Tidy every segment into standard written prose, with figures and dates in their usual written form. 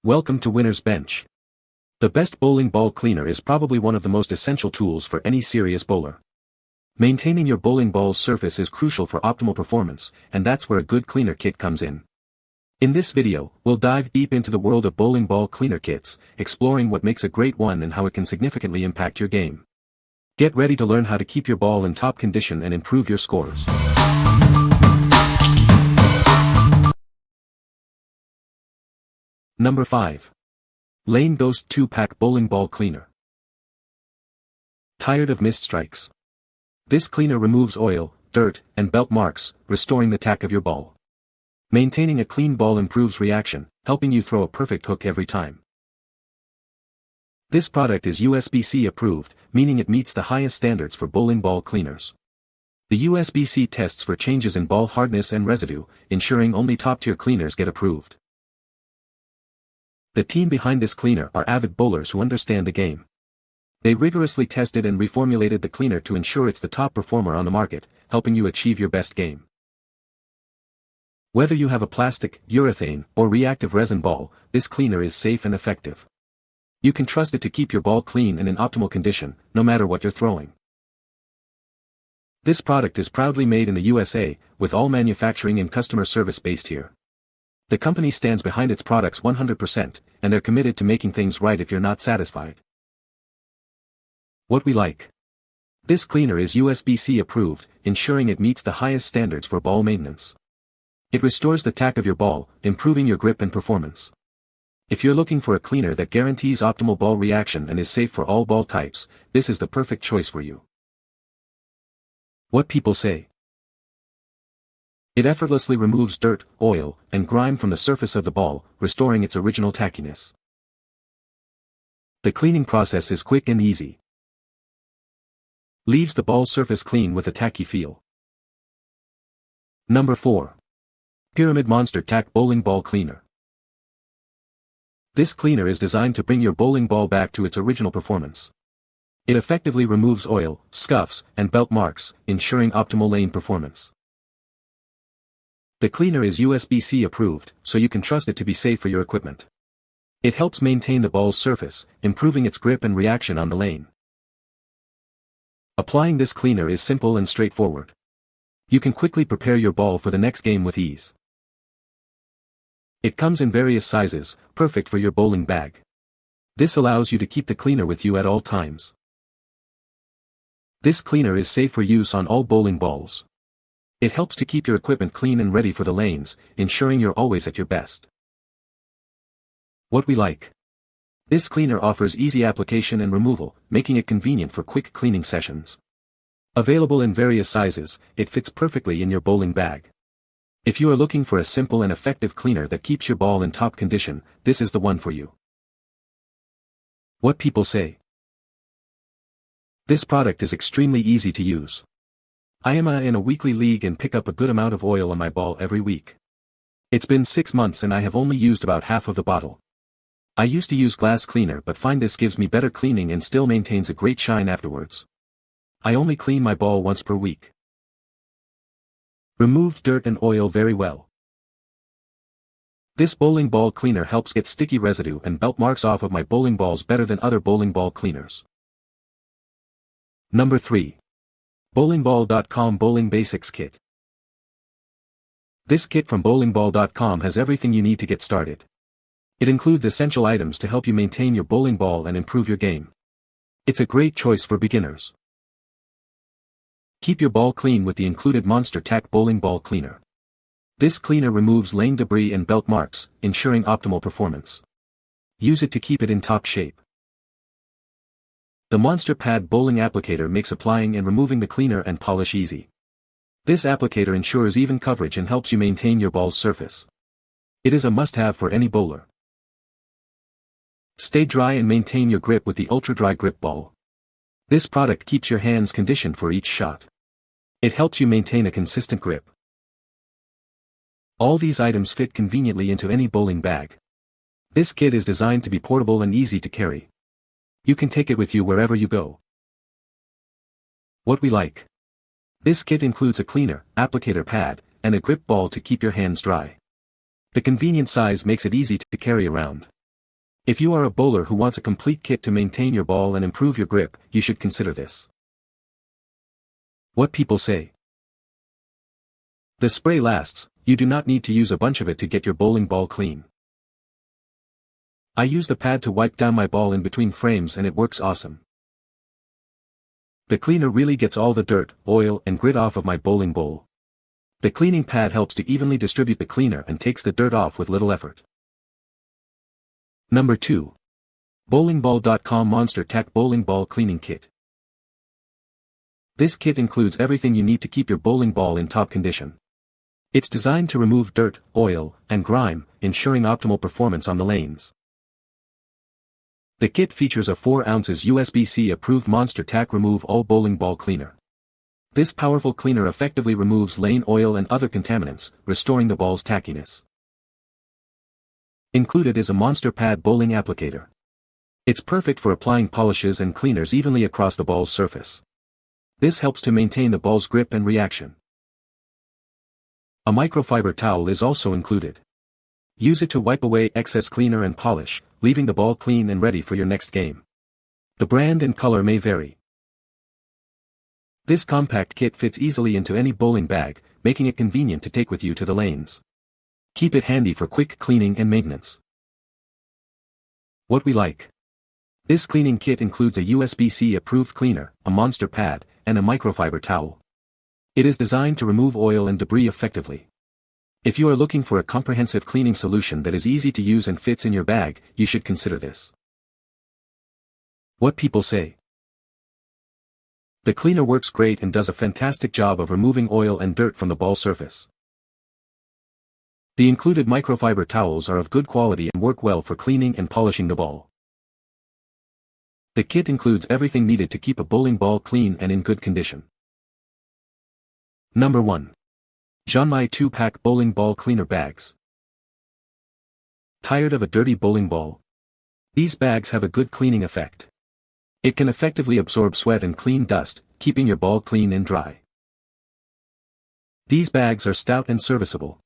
Welcome to Winner's Bench. The best bowling ball cleaner is probably one of the most essential tools for any serious bowler. Maintaining your bowling ball's surface is crucial for optimal performance, and that's where a good cleaner kit comes in. In this video, we'll dive deep into the world of bowling ball cleaner kits, exploring what makes a great one and how it can significantly impact your game. Get ready to learn how to keep your ball in top condition and improve your scores. Number 5. Lane Ghost 2-Pack Bowling Ball Cleaner. Tired of missed strikes? This cleaner removes oil, dirt, and belt marks, restoring the tack of your ball. Maintaining a clean ball improves reaction, helping you throw a perfect hook every time. This product is USB-C approved, meaning it meets the highest standards for bowling ball cleaners. The USB-C tests for changes in ball hardness and residue, ensuring only top-tier cleaners get approved. The team behind this cleaner are avid bowlers who understand the game. They rigorously tested and reformulated the cleaner to ensure it's the top performer on the market, helping you achieve your best game. Whether you have a plastic, urethane, or reactive resin ball, this cleaner is safe and effective. You can trust it to keep your ball clean and in optimal condition, no matter what you're throwing. This product is proudly made in the USA, with all manufacturing and customer service based here. The company stands behind its products 100%, and they're committed to making things right if you're not satisfied. What we like. This cleaner is USB-C approved, ensuring it meets the highest standards for ball maintenance. It restores the tack of your ball, improving your grip and performance. If you're looking for a cleaner that guarantees optimal ball reaction and is safe for all ball types, this is the perfect choice for you. What people say. It effortlessly removes dirt, oil, and grime from the surface of the ball, restoring its original tackiness. The cleaning process is quick and easy. Leaves the ball surface clean with a tacky feel. Number 4. Pyramid Monster Tack Bowling Ball Cleaner. This cleaner is designed to bring your bowling ball back to its original performance. It effectively removes oil, scuffs, and belt marks, ensuring optimal lane performance. The cleaner is USB-C approved, so you can trust it to be safe for your equipment. It helps maintain the ball's surface, improving its grip and reaction on the lane. Applying this cleaner is simple and straightforward. You can quickly prepare your ball for the next game with ease. It comes in various sizes, perfect for your bowling bag. This allows you to keep the cleaner with you at all times. This cleaner is safe for use on all bowling balls. It helps to keep your equipment clean and ready for the lanes, ensuring you're always at your best. What we like. This cleaner offers easy application and removal, making it convenient for quick cleaning sessions. Available in various sizes, it fits perfectly in your bowling bag. If you are looking for a simple and effective cleaner that keeps your ball in top condition, this is the one for you. What people say. This product is extremely easy to use. I am in a weekly league and pick up a good amount of oil on my ball every week. It's been 6 months and I have only used about half of the bottle. I used to use glass cleaner but find this gives me better cleaning and still maintains a great shine afterwards. I only clean my ball once per week. Removed dirt and oil very well. This bowling ball cleaner helps get sticky residue and belt marks off of my bowling balls better than other bowling ball cleaners. Number 3. BowlingBall.com Bowling Basics Kit. This kit from BowlingBall.com has everything you need to get started. It includes essential items to help you maintain your bowling ball and improve your game. It's a great choice for beginners. Keep your ball clean with the included Monster Tack Bowling Ball Cleaner. This cleaner removes lane debris and belt marks, ensuring optimal performance. Use it to keep it in top shape. The Monster Pad Bowling Applicator makes applying and removing the cleaner and polish easy. This applicator ensures even coverage and helps you maintain your ball's surface. It is a must-have for any bowler. Stay dry and maintain your grip with the Ultra Dry Grip Ball. This product keeps your hands conditioned for each shot. It helps you maintain a consistent grip. All these items fit conveniently into any bowling bag. This kit is designed to be portable and easy to carry. You can take it with you wherever you go. What we like. This kit includes a cleaner, applicator pad, and a grip ball to keep your hands dry. The convenient size makes it easy to carry around. If you are a bowler who wants a complete kit to maintain your ball and improve your grip, you should consider this. What people say. The spray lasts, you do not need to use a bunch of it to get your bowling ball clean. I use the pad to wipe down my ball in between frames and it works awesome. The cleaner really gets all the dirt, oil and grit off of my bowling bowl. The cleaning pad helps to evenly distribute the cleaner and takes the dirt off with little effort. Number 2. Bowlingball.com Monster Tack Bowling Ball Cleaning Kit. This kit includes everything you need to keep your bowling ball in top condition. It's designed to remove dirt, oil, and grime, ensuring optimal performance on the lanes. The kit features a 4 ounces USB-C approved Monster Tack Remove All Bowling Ball Cleaner. This powerful cleaner effectively removes lane oil and other contaminants, restoring the ball's tackiness. Included is a Monster Pad bowling applicator. It's perfect for applying polishes and cleaners evenly across the ball's surface. This helps to maintain the ball's grip and reaction. A microfiber towel is also included. Use it to wipe away excess cleaner and polish, leaving the ball clean and ready for your next game. The brand and color may vary. This compact kit fits easily into any bowling bag, making it convenient to take with you to the lanes. Keep it handy for quick cleaning and maintenance. What we like. This cleaning kit includes a USB-C approved cleaner, a Monster Pad, and a microfiber towel. It is designed to remove oil and debris effectively. If you are looking for a comprehensive cleaning solution that is easy to use and fits in your bag, you should consider this. What people say. The cleaner works great and does a fantastic job of removing oil and dirt from the ball surface. The included microfiber towels are of good quality and work well for cleaning and polishing the ball. The kit includes everything needed to keep a bowling ball clean and in good condition. Number 1. Zhanmai 2-Pack Bowling Ball Cleaner Bags. Tired of a dirty bowling ball? These bags have a good cleaning effect. It can effectively absorb sweat and clean dust, keeping your ball clean and dry. These bags are stout and serviceable.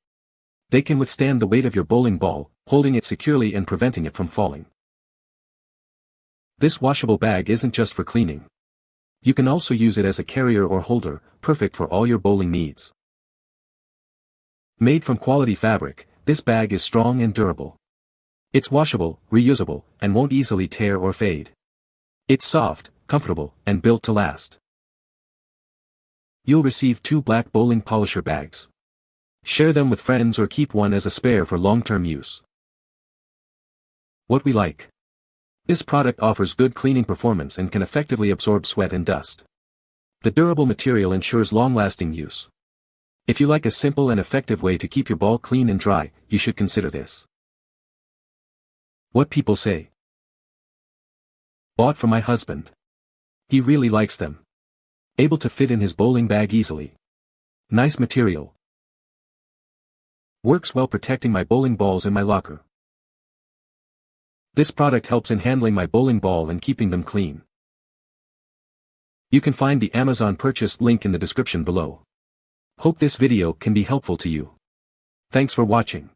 They can withstand the weight of your bowling ball, holding it securely and preventing it from falling. This washable bag isn't just for cleaning. You can also use it as a carrier or holder, perfect for all your bowling needs. Made from quality fabric, this bag is strong and durable. It's washable, reusable, and won't easily tear or fade. It's soft, comfortable, and built to last. You'll receive 2 black bowling polisher bags. Share them with friends or keep one as a spare for long-term use. What we like. This product offers good cleaning performance and can effectively absorb sweat and dust. The durable material ensures long-lasting use. If you like a simple and effective way to keep your ball clean and dry, you should consider this. What people say. Bought for my husband. He really likes them. Able to fit in his bowling bag easily. Nice material. Works well protecting my bowling balls in my locker. This product helps in handling my bowling ball and keeping them clean. You can find the Amazon purchase link in the description below. Hope this video can be helpful to you. Thanks for watching.